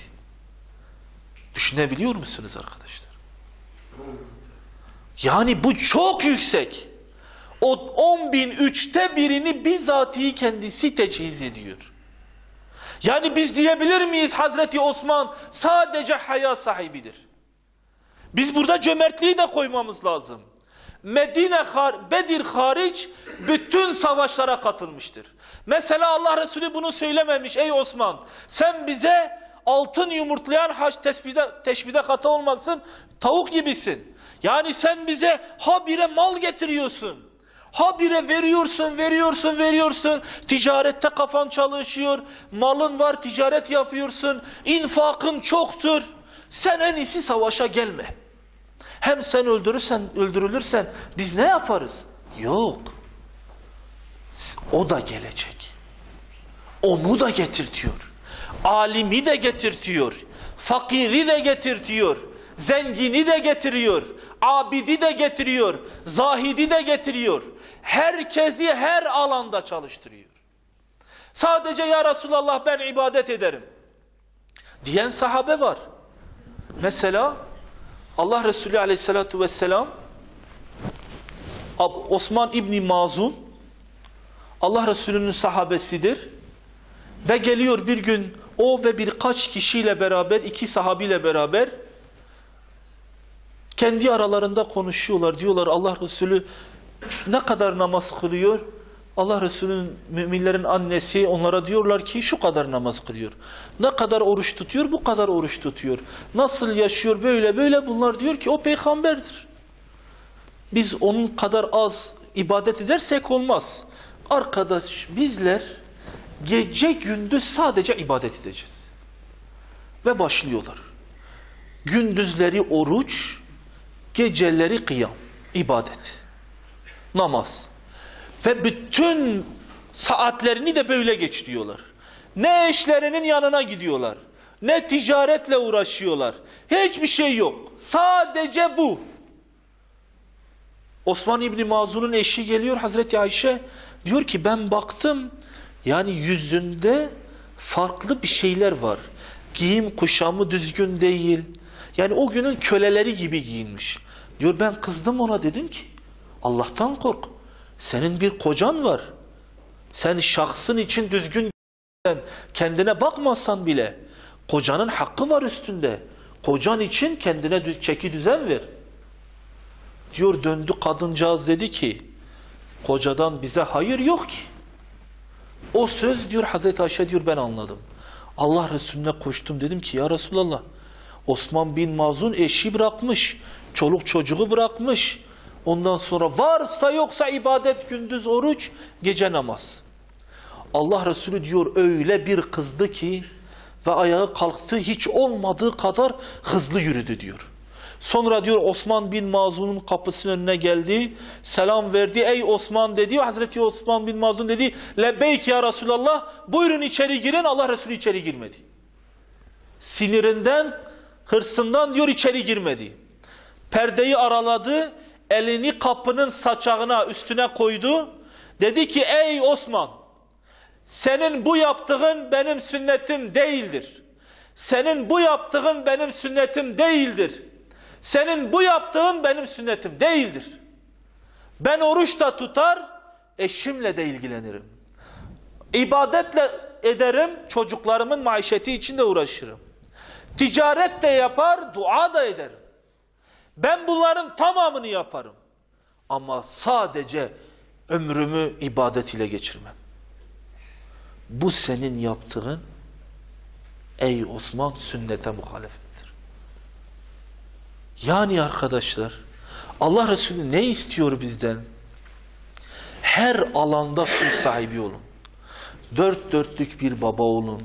Düşünebiliyor musunuz arkadaşlar? Yani bu çok yüksek. O 10.000 3'te 1'ini bizatihi kendisi teçhiz ediyor. Yani biz diyebilir miyiz Hazreti Osman sadece haya sahibidir? Biz burada cömertliği de koymamız lazım. Bedir hariç bütün savaşlara katılmıştır. Mesela Allah Resulü bunu söylememiş. Ey Osman, sen bize altın yumurtlayan teşbihde hata olmasın, tavuk gibisin. Yani sen bize habire mal getiriyorsun. Habire veriyorsun. Ticarette kafan çalışıyor. Malın var, ticaret yapıyorsun. İnfakın çoktur. Sen en iyisi savaşa gelme. Hem sen öldürülürsen biz ne yaparız? Yok. O da gelecek. Onu da getirtiyor. Alimi de getirtiyor. Fakiri de getirtiyor. Zengini de getiriyor. Abidi de getiriyor. Zahidi de getiriyor. Herkesi her alanda çalıştırıyor. Sadece ya Resulallah ben ibadet ederim diyen sahabe var. Mesela Allah Resulü aleyhissalatu vesselam Osman İbni Mazun Allah Resulü'nün sahabesidir ve geliyor bir gün o ve birkaç kişiyle beraber, iki sahabiyle beraber kendi aralarında konuşuyorlar. Diyorlar Allah Resulü ne kadar namaz kılıyor? Allah Resulü'nün, müminlerin annesi onlara diyorlar ki şu kadar namaz kılıyor. Ne kadar oruç tutuyor? Bu kadar oruç tutuyor. Nasıl yaşıyor? Böyle böyle. Bunlar diyor ki o peygamberdir. Biz onun kadar az ibadet edersek olmaz. Arkadaş bizler gece gündüz sadece ibadet edeceğiz. Ve başlıyorlar. Gündüzleri oruç, geceleri kıyam, ibadet, namaz. Ve bütün saatlerini de böyle geçiriyorlar. Ne eşlerinin yanına gidiyorlar, ne ticaretle uğraşıyorlar. Hiçbir şey yok. Sadece bu. Osman İbni Mazun'un eşi geliyor Hazreti Ayşe. Diyor ki ben baktım yani yüzünde farklı bir şeyler var. Giyim kuşamı düzgün değil. Yani o günün köleleri gibi giyinmiş. Diyor ben kızdım ona dedim ki Allah'tan kork. Senin bir kocan var. Sen şahsın için düzgün kendine bakmazsan bile kocanın hakkı var üstünde. Kocan için kendine çeki düzen ver. Diyor döndü kadıncağız dedi ki kocadan bize hayır yok ki. O söz diyor Hazreti Ayşe diyor ben anladım. Allah Resulüne koştum dedim ki ya Resulallah Osman bin Mazun eşi bırakmış. Çoluk çocuğu bırakmış. Ondan sonra varsa yoksa ibadet gündüz oruç gece namaz. Allah Resulü diyor öyle bir kızdı ki ve ayağı kalktı hiç olmadığı kadar hızlı yürüdü diyor. Sonra diyor Osman bin Mazun'un kapısının önüne geldi. Selam verdi. Ey Osman dedi. Hazreti Osman bin Mazun dedi. Lebbeyk ya Resulallah. Buyurun içeri girin. Allah Resulü içeri girmedi. Sinirinden, hırsından diyor içeri girmedi. Perdeyi araladı. Elini kapının saçağına üstüne koydu. Dedi ki ey Osman. Senin bu yaptığın benim sünnetim değildir. Senin bu yaptığın benim sünnetim değildir. Senin bu yaptığın benim sünnetim değildir. Ben oruç da tutar, eşimle de ilgilenirim. İbadetle ederim, çocuklarımın maişeti için de uğraşırım. Ticaret de yapar, dua da ederim. Ben bunların tamamını yaparım. Ama sadece ömrümü ibadet ile geçirmem. Bu senin yaptığın, ey Osman, sünnete muhalefettir. Yani arkadaşlar, Allah Resulü ne istiyor bizden? Her alanda söz sahibi olun. Dört dörtlük bir baba olun.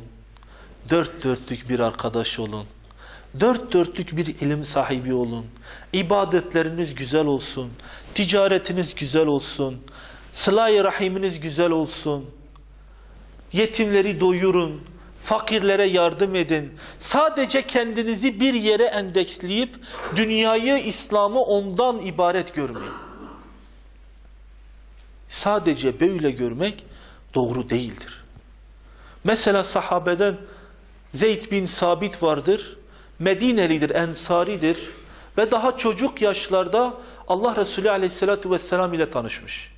Dört dörtlük bir arkadaş olun. Dört dörtlük bir ilim sahibi olun. İbadetleriniz güzel olsun. Ticaretiniz güzel olsun. Sıla-i rahiminiz güzel olsun. Yetimleri doyurun. Fakirlere yardım edin. Sadece kendinizi bir yere endeksleyip dünyayı, İslam'ı ondan ibaret görmeyin. Sadece böyle görmek doğru değildir. Mesela sahabeden Zeyd bin Sabit vardır. Medinelidir, Ensaridir ve daha çocuk yaşlarda Allah Resulü Aleyhisselatü Vesselam ile tanışmış.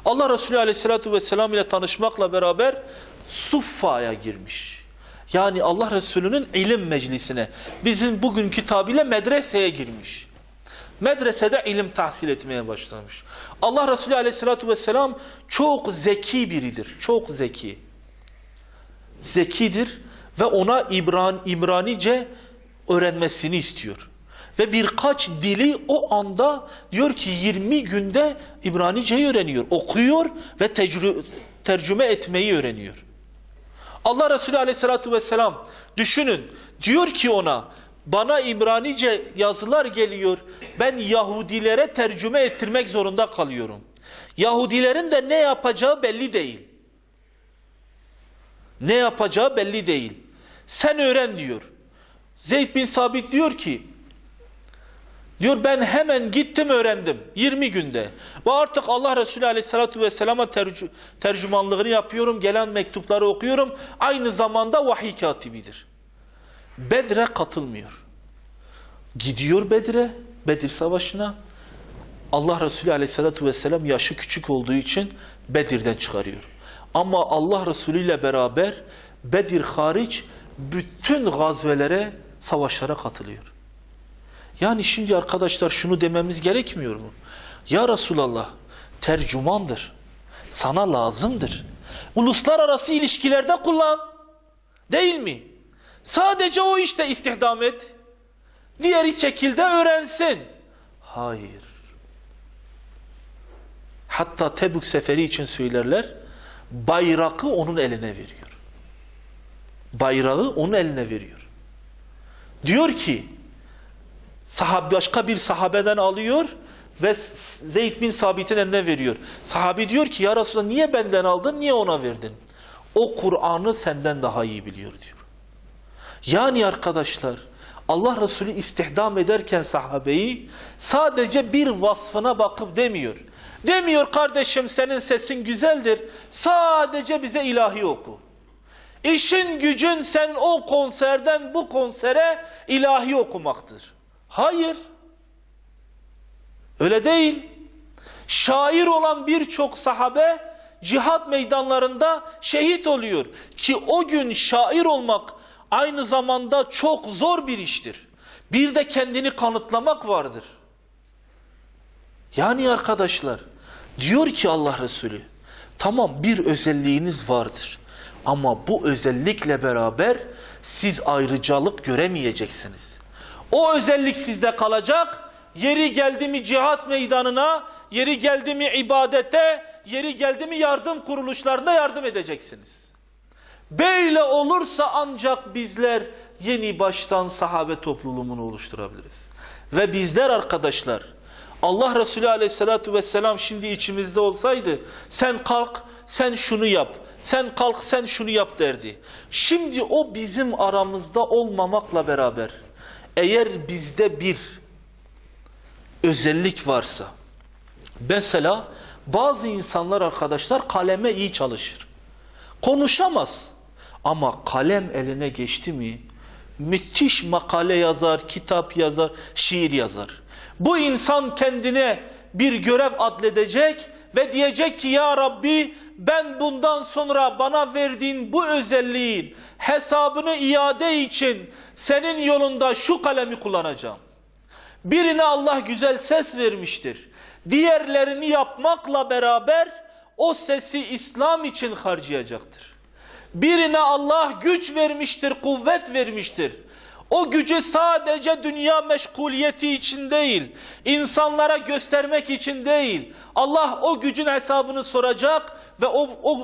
Allah Resulü Aleyhisselatü Vesselam ile tanışmakla beraber Suffa'ya girmiş. Yani Allah Resulü'nün ilim meclisine, bizim bugünkü tabirle medreseye girmiş. Medresede ilim tahsil etmeye başlamış. Allah Resulü Aleyhisselatü Vesselam çok zeki biridir. Çok zeki. Zekidir ve ona İbranice öğrenmesini istiyor. Ve birkaç dili o anda diyor ki 20 günde İbranice'yi öğreniyor. Okuyor ve tercüme etmeyi öğreniyor. Allah Resulü Aleyhisselatü Vesselam düşünün diyor ki ona bana İbranice yazılar geliyor. Ben Yahudilere tercüme ettirmek zorunda kalıyorum. Yahudilerin de ne yapacağı belli değil. Ne yapacağı belli değil. Sen öğren diyor. Zeyd bin Sabit diyor ki, diyor ben hemen gittim öğrendim 20 günde. Ve artık Allah Resulü Aleyhisselatü Vesselam'a tercümanlığını yapıyorum. Gelen mektupları okuyorum. Aynı zamanda vahiy katibidir. Bedre katılmıyor. Gidiyor Bedre, Bedir Savaşı'na. Allah Resulü Aleyhisselatü Vesselam yaşı küçük olduğu için Bedir'den çıkarıyor. Ama Allah Resulü ile beraber Bedir hariç bütün gazvelere, savaşlara katılıyor. Yani şimdi arkadaşlar şunu dememiz gerekmiyor mu? Ya Resulallah, tercümandır. Sana lazımdır. Uluslararası ilişkilerde kullan. Değil mi? Sadece o işte istihdam et. Diğer şekilde öğrensin. Hayır. Hatta Tebük seferi için söylerler, bayrağı onun eline veriyor. Bayrağı onun eline veriyor. Diyor ki, başka bir sahabeden alıyor ve Zeyd bin Sabit'in eline veriyor. Sahabi diyor ki, ya Resulallah niye benden aldın, niye ona verdin? O Kur'an'ı senden daha iyi biliyor diyor. Yani arkadaşlar, Allah Resulü istihdam ederken sahabeyi sadece bir vasfına bakıp demiyor. Demiyor kardeşim senin sesin güzeldir, sadece bize ilahi oku. İşin gücün sen o konserden bu konsere ilahi okumaktır. Hayır. Öyle değil. Şair olan birçok sahabe cihat meydanlarında şehit oluyor. Ki o gün şair olmak aynı zamanda çok zor bir iştir. Bir de kendini kanıtlamak vardır. Yani arkadaşlar, diyor ki Allah Resulü, tamam bir özelliğiniz vardır. Ama bu özellikle beraber siz ayrıcalık göremeyeceksiniz. O özellik sizde kalacak. Yeri geldi mi cihat meydanına, yeri geldi mi ibadete, yeri geldi mi yardım kuruluşlarına yardım edeceksiniz. Böyle olursa ancak bizler yeni baştan sahabe topluluğunu oluşturabiliriz. Ve bizler arkadaşlar, Allah Resulü Aleyhisselatü Vesselam şimdi içimizde olsaydı, sen kalk, sen şunu yap, sen kalk, sen şunu yap derdi. Şimdi o bizim aramızda olmamakla beraber, eğer bizde bir özellik varsa, mesela bazı insanlar arkadaşlar kaleme iyi çalışır. Konuşamaz ama kalem eline geçti mi, müthiş makale yazar, kitap yazar, şiir yazar. Bu insan kendine bir görev adledecek ve diyecek ki ya Rabbi ben bundan sonra bana verdiğin bu özelliğin hesabını iade için senin yolunda şu kalemi kullanacağım. Birine Allah güzel ses vermiştir. Diğerlerini yapmakla beraber o sesi İslam için harcayacaktır. Birine Allah güç vermiştir, kuvvet vermiştir. O gücü sadece dünya meşguliyeti için değil, insanlara göstermek için değil. Allah o gücün hesabını soracak ve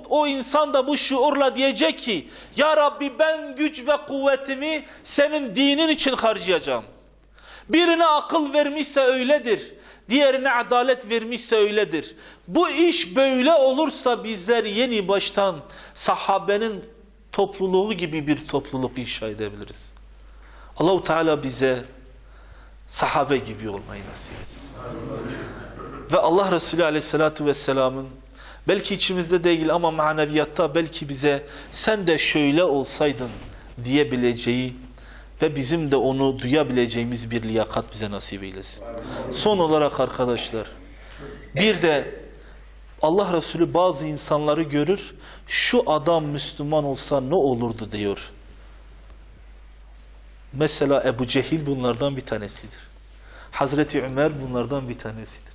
o insan da bu şuurla diyecek ki, ya Rabbi ben güç ve kuvvetimi senin dinin için harcayacağım. Birine akıl vermişse öyledir, diğerine adalet vermişse öyledir. Bu iş böyle olursa bizler yeni baştan sahabenin topluluğu gibi bir topluluk inşa edebiliriz. Allah-u Teala bize sahabe gibi olmayı nasip etsin. Ve Allah Resulü Aleyhisselatü Vesselam'ın belki içimizde değil ama maneviyatta belki bize sen de şöyle olsaydın diyebileceği ve bizim de onu duyabileceğimiz bir liyakat bize nasip eylesin. Son olarak arkadaşlar, bir de Allah Resulü bazı insanları görür, şu adam Müslüman olsa ne olurdu diyor. Mesela Ebu Cehil bunlardan bir tanesidir. Hazreti Ömer bunlardan bir tanesidir.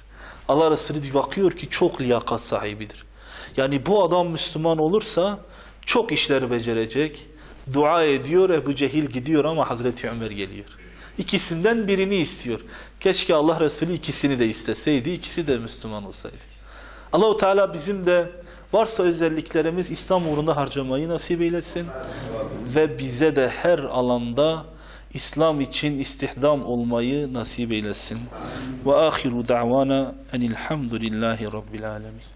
Allah Resulü bakıyor ki çok liyakat sahibidir. Yani bu adam Müslüman olursa çok işleri becerecek. Dua ediyor, Ebu Cehil gidiyor ama Hazreti Ömer geliyor. İkisinden birini istiyor. Keşke Allah Resulü ikisini de isteseydi, ikisi de Müslüman olsaydı. Allah-u Teala bizim de varsa özelliklerimiz İslam uğrunda harcamayı nasip eylesin. Ve bize de her alanda İslam için istihdam olmayı nasip eylesin. Ve ahiru da'vana enilhamdülillahi rabbil alemin.